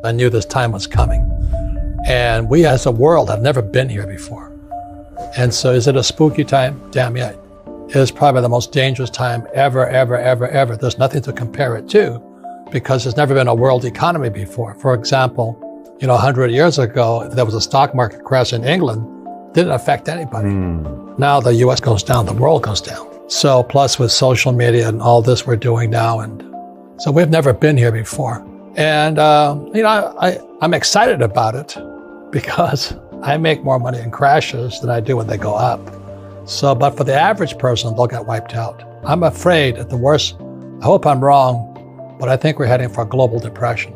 I knew this time was coming. And we as a world have never been here before. And so is it a spooky time? Damn yeah. It is probably the most dangerous time ever, ever, ever, ever. There's nothing to compare it to because there's never been a world economy before. For example, 100 years ago, there was a stock market crash in England. Didn't affect anybody. Now the US goes down, the world goes down. So plus with social media and all this we're doing now. And so we've never been here before. And, I'm excited about it because I make more money in crashes than I do when they go up. So, but for the average person, they'll get wiped out. I'm afraid at the worst, I hope I'm wrong, but I think we're heading for a global depression.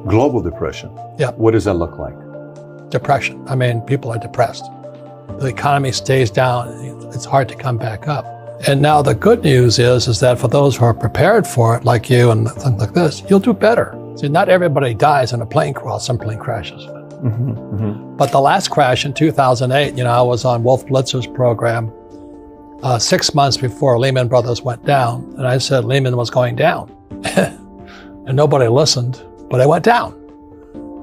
Global depression? Yeah. What does that look like? Depression. I mean, people are depressed. The economy stays down. It's hard to come back up. And now the good news is that for those who are prepared for it, like you and things like this, you'll do better. See, not everybody dies in a plane crash. Some plane crashes. But the last crash in 2008, I was on Wolf Blitzer's program 6 months before Lehman Brothers went down. And I said Lehman was going down. And nobody listened, but it went down.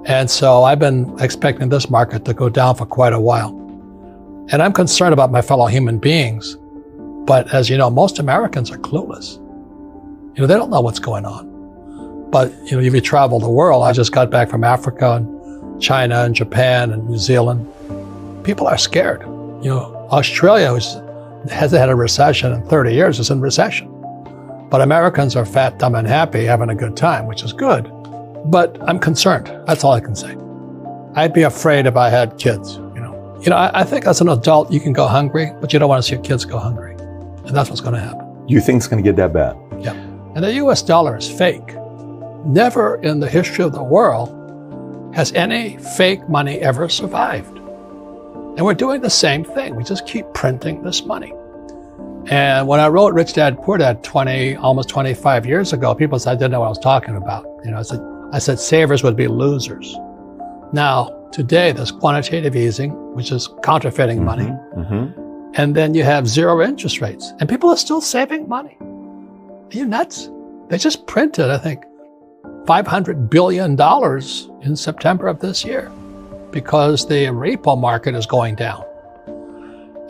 And so I've been expecting this market to go down for quite a while. And I'm concerned about my fellow human beings. But as you know, most Americans are clueless. They don't know what's going on. But, if you travel the world, I just got back from Africa and China and Japan and New Zealand. People are scared. Australia, which hasn't had a recession in 30 years, is in recession. But Americans are fat, dumb, and happy, having a good time, which is good. But I'm concerned. That's all I can say. I'd be afraid if I had kids, I think as an adult, you can go hungry, but you don't want to see your kids go hungry. And that's what's going to happen. You think it's going to get that bad? Yeah. And the US dollar is fake. Never in the history of the world has any fake money ever survived. And we're doing the same thing. We just keep printing this money. And when I wrote Rich Dad, Poor Dad almost 25 years ago, people said I didn't know what I was talking about. I said savers would be losers. Now, today, there's quantitative easing, which is counterfeiting money. And then you have zero interest rates. And people are still saving money. Are you nuts? They just printed, I think, $500 billion in September of this year because the repo market is going down.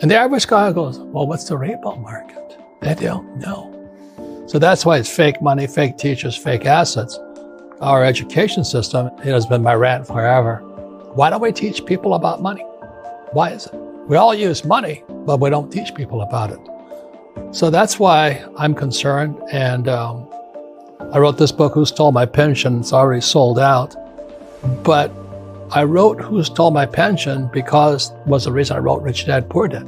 And the average guy goes, well, what's the repo market? They don't know. So that's why it's fake money, fake teachers, fake assets. Our education system, it has been my rant forever. Why don't we teach people about money? Why is it? We all use money, but we don't teach people about it. So that's why I'm concerned. And I wrote this book, Who Stole My Pension? It's already sold out. But I wrote Who Stole My Pension because it was the reason I wrote Rich Dad, Poor Dad.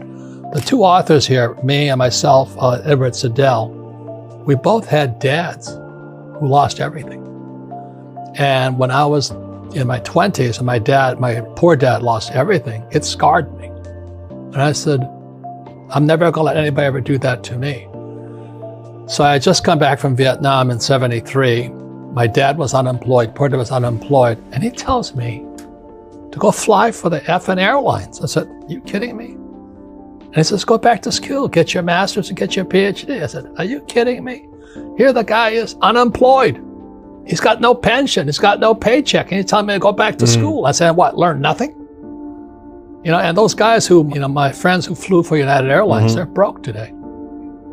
The two authors here, me and myself, Edward Siddell, we both had dads who lost everything. And when I was in my 20s and my poor dad lost everything, it scarred me. And I said, I'm never going to let anybody ever do that to me. So I had just come back from Vietnam in 73. My dad was unemployed, poor dad was unemployed. And he tells me to go fly for the effing airlines. I said, are you kidding me? And he says, go back to school, get your master's and get your PhD. I said, are you kidding me? Here the guy is unemployed. He's got no pension. He's got no paycheck. And he's telling me to go back to school. I said, what, learn nothing? And those guys who, my friends who flew for United Airlines, they're broke today.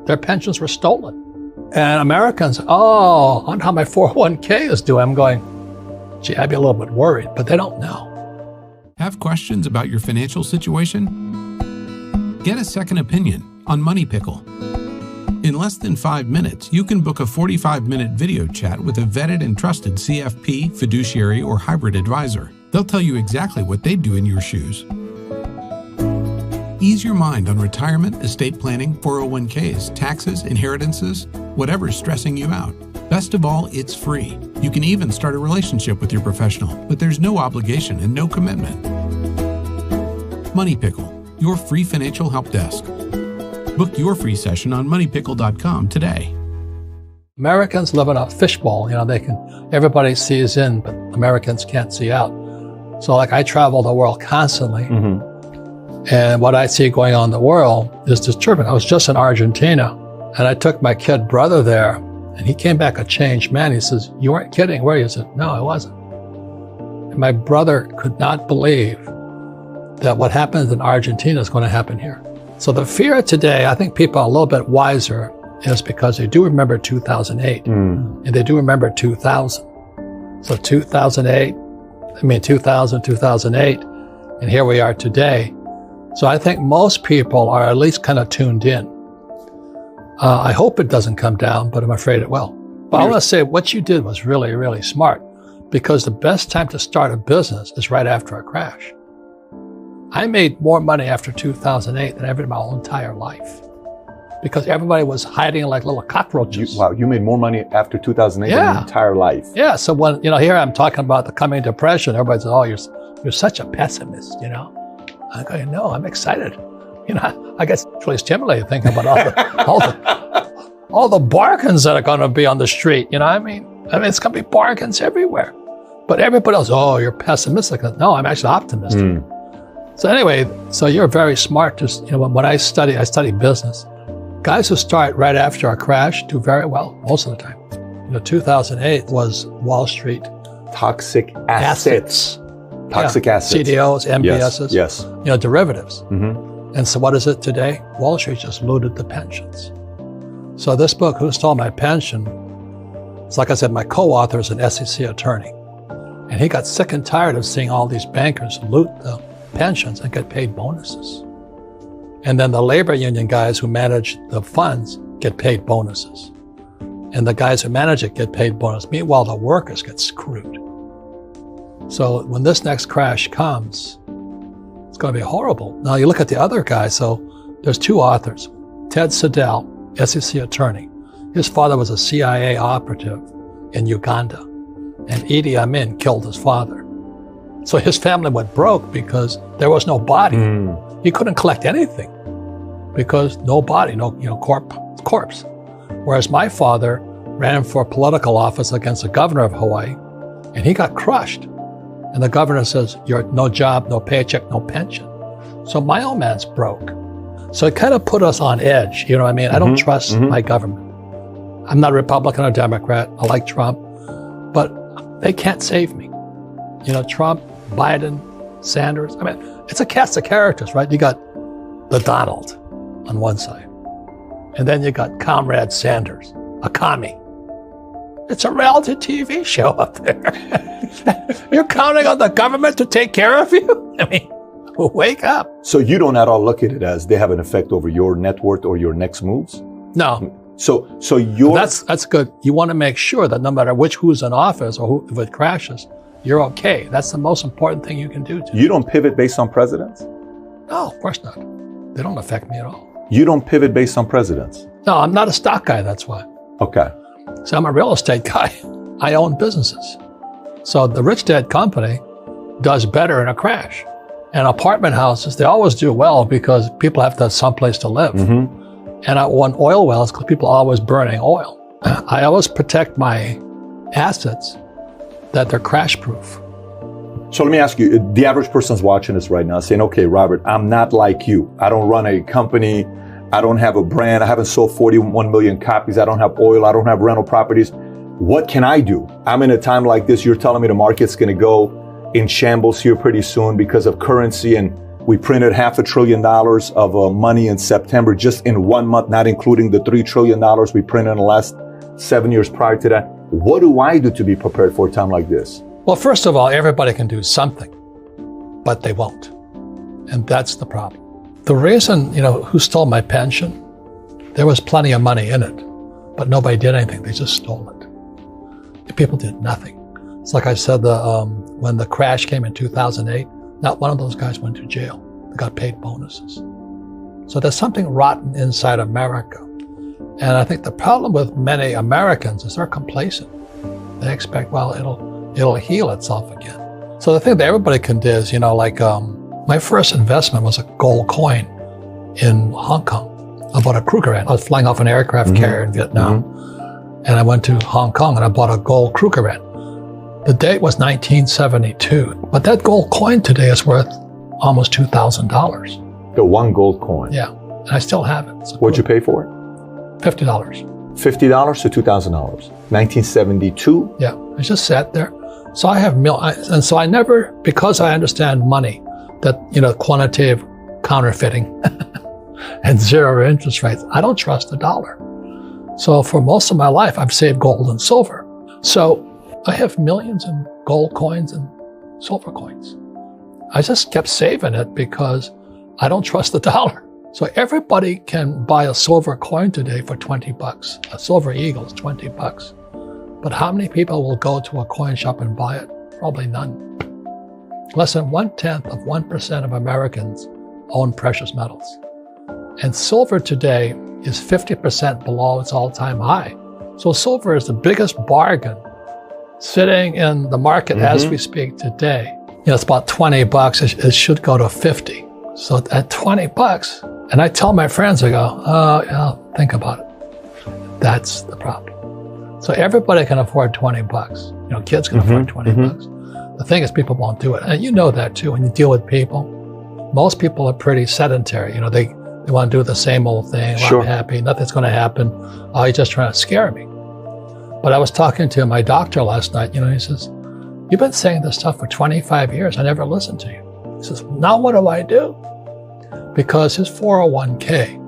Their pensions were stolen. And Americans, I wonder how my 401k is doing. I'm going, gee, I'd be a little bit worried, but they don't know. Have questions about your financial situation? Get a second opinion on Money Pickle. In less than 5 minutes, you can book a 45-minute video chat with a vetted and trusted CFP, fiduciary, or hybrid advisor. They'll tell you exactly what they'd do in your shoes. Ease your mind on retirement, estate planning, 401ks, taxes, inheritances, whatever's stressing you out. Best of all, it's free. You can even start a relationship with your professional, but there's no obligation and no commitment. Money Pickle, your free financial help desk. Book your free session on moneypickle.com today. Americans live in a fishbowl. Everybody sees in, but Americans can't see out. So I travel the world constantly. And what I see going on in the world is disturbing. I was just in Argentina and I took my kid brother there and he came back a changed man. He says, you weren't kidding, were you? I said, no, I wasn't. And my brother could not believe that what happens in Argentina is going to happen here. So the fear today, I think people are a little bit wiser, is because they do remember 2008 and they do remember 2000. So 2008, 2008, and here we are today. So I think most people are at least kind of tuned in. I hope it doesn't come down, but I'm afraid it will. But I want to say what you did was really, really smart, because the best time to start a business is right after a crash. I made more money after 2008 than ever in my whole entire life, because everybody was hiding like little cockroaches. Wow, you made more money after 2008 than your entire life. Yeah, so when, here I'm talking about the coming depression, everybody says, oh, you're such a pessimist, I go, no, I'm excited. I get really stimulated thinking about all the bargains that are going to be on the street. I mean, it's going to be bargains everywhere. But everybody else, oh, you're pessimistic. No, I'm actually optimistic. So anyway, so you're very smart. Just, when I study business. Guys who start right after a crash do very well most of the time. 2008 was Wall Street. Toxic assets. Toxic assets. CDOs, MBSs. Yes. Derivatives. And so what is it today? Wall Street just looted the pensions. So this book, Who Stole My Pension? It's like I said, my co-author is an SEC attorney. And he got sick and tired of seeing all these bankers loot the pensions and get paid bonuses. And then the labor union guys who manage the funds get paid bonuses. And the guys who manage it get paid bonus. Meanwhile, the workers get screwed. So when this next crash comes, it's going to be horrible. Now you look at the other guys. So there's two authors. Ted Siddell, SEC attorney. His father was a CIA operative in Uganda. And Idi Amin killed his father. So his family went broke because there was no body. He couldn't collect anything because no body, corpse. Whereas my father ran for political office against the governor of Hawaii, and he got crushed. And the governor says, you're no job, no paycheck, no pension. So my old man's broke. So it kind of put us on edge. You know what I mean? I don't trust my government. I'm not a Republican or Democrat. I like Trump, but they can't save me. Trump, Biden, Sanders. I mean, it's a cast of characters, right? You got the Donald on one side, and then you got Comrade Sanders, a commie. It's a reality TV show up there. You're counting on the government to take care of you? I mean, wake up. So you don't at all look at it as they have an effect over your net worth or your next moves? No. So you're... That's good. You want to make sure that no matter who's in office or if it crashes, you're okay. That's the most important thing you can do. You don't pivot based on presidents? No, of course not. They don't affect me at all. You don't pivot based on presidents? No, I'm not a stock guy, that's why. Okay. So I'm a real estate guy. I own businesses. So the Rich Dad Company does better in a crash. And apartment houses, they always do well because people have to have someplace to live. And I own oil wells because people are always burning oil. I always protect my assets that they're crash proof. So let me ask you, the average person's watching this right now saying, okay, Robert, I'm not like you. I don't run a company. I don't have a brand. I haven't sold 41 million copies. I don't have oil. I don't have rental properties. What can I do? I'm in a time like this. You're telling me the market's going to go in shambles here pretty soon because of currency. And we printed $500 billion of money in September, just in 1 month, not including the $3 trillion we printed in the last 7 years prior to that. What do I do to be prepared for a time like this? Well, first of all, everybody can do something, but they won't. And that's the problem. The reason, who stole my pension, there was plenty of money in it, but nobody did anything. They just stole it. And people did nothing. It's like I said, when the crash came in 2008, not one of those guys went to jail. They got paid bonuses. So there's something rotten inside America. And I think the problem with many Americans is they're complacent. They expect, well, it'll heal itself again. So the thing that everybody can do is, my first investment was a gold coin in Hong Kong. I bought a Krugerrand. I was flying off an aircraft carrier in Vietnam. And I went to Hong Kong and I bought a gold Krugerrand. The date was 1972. But that gold coin today is worth almost $2,000. The one gold coin? Yeah. And I still have it. What'd you pay for it? $50. $50 to $2,000. 1972? Yeah. I just sat there. So I have and so I never, because I understand money, that, quantitative counterfeiting and zero interest rates, I don't trust the dollar. So for most of my life, I've saved gold and silver. So I have millions in gold coins and silver coins. I just kept saving it because I don't trust the dollar. So everybody can buy a silver coin today for $20. A silver eagle is $20. But how many people will go to a coin shop and buy it? Probably none. Less than 0.1% of Americans own precious metals. And silver today is 50% below its all-time high. So silver is the biggest bargain sitting in the market as we speak today. It's about $20. It should go to 50. So at $20, and I tell my friends, I go, think about it. That's the problem. So everybody can afford $20. Kids can afford $20. The thing is, people won't do it. And you know that too when you deal with people. Most people are pretty sedentary. They want to do the same old thing. Sure. I'm happy. Nothing's going to happen. Oh, you're just trying to scare me. But I was talking to my doctor last night. He says, you've been saying this stuff for 25 years. I never listened to you. He says, now what do I do? Because his 401k,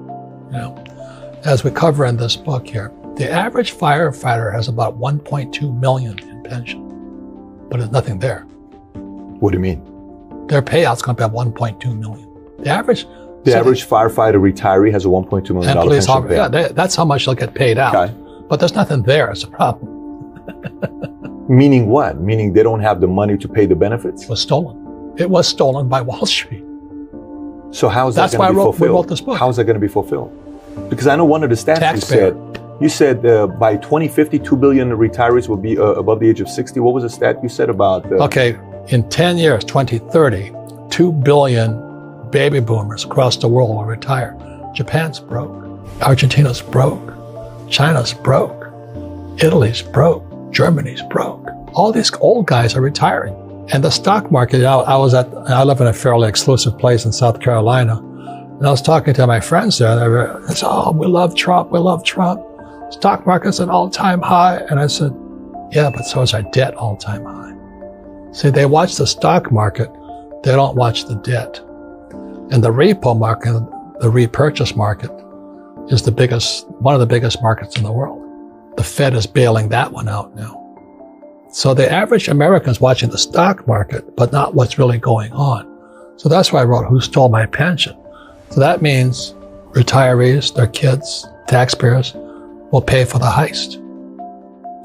as we cover in this book here, the average firefighter has about 1.2 million in pension, but there's nothing there. What do you mean? Their payout's going to be about 1.2 million. The average firefighter retiree has a $1.2 million pension payout. Yeah, that's how much they'll get paid out. Okay. But there's nothing there as a problem. Meaning what? Meaning they don't have the money to pay the benefits? It was stolen. It was stolen by Wall Street. So how is that going to be fulfilled? We wrote this book. How is that going to be fulfilled? Because I know one of the stats you said by 2050, 2 billion retirees will be above the age of 60. What was the stat you said about? Okay, in 10 years, 2030, 2 billion baby boomers across the world will retire. Japan's broke. Argentina's broke. China's broke. Italy's broke. Germany's broke. All these old guys are retiring. And the stock market, I live in a fairly exclusive place in South Carolina. And I was talking to my friends there, and they said, we love Trump, we love Trump. Stock market's an all-time high. And I said, yeah, but so is our debt all-time high. See, they watch the stock market, they don't watch the debt. And the repo market, the repurchase market, is one of the biggest markets in the world. The Fed is bailing that one out now. So the average American's watching the stock market, but not what's really going on. So that's why I wrote Who Stole My Pension? So that means retirees, their kids, taxpayers will pay for the heist.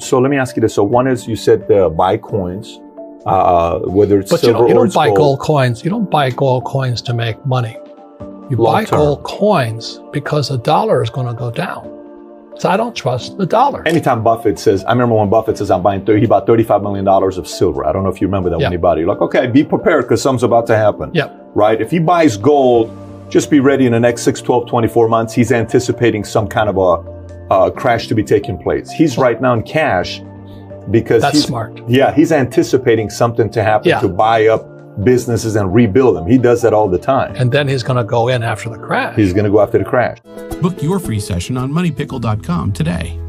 So let me ask you this. So one is, you said buy coins, whether it's silver or gold. You don't buy gold coins. You don't buy gold coins to make money. You buy gold coins because the dollar is going to go down. So I don't trust the dollar. Anytime Buffett says, I remember when Buffett says, he bought $35 million of silver. I don't know if you remember that when he bought it. You're like, okay, be prepared because something's about to happen. Right? If he buys gold, just be ready in the next 6, 12, 24 months. He's anticipating some kind of a crash to be taking place. He's right now in cash because that's smart. Yeah, he's anticipating something to happen to buy up businesses and rebuild them. He does that all the time. And then he's going to go in after the crash. He's going to go after the crash. Book your free session on moneypickle.com today.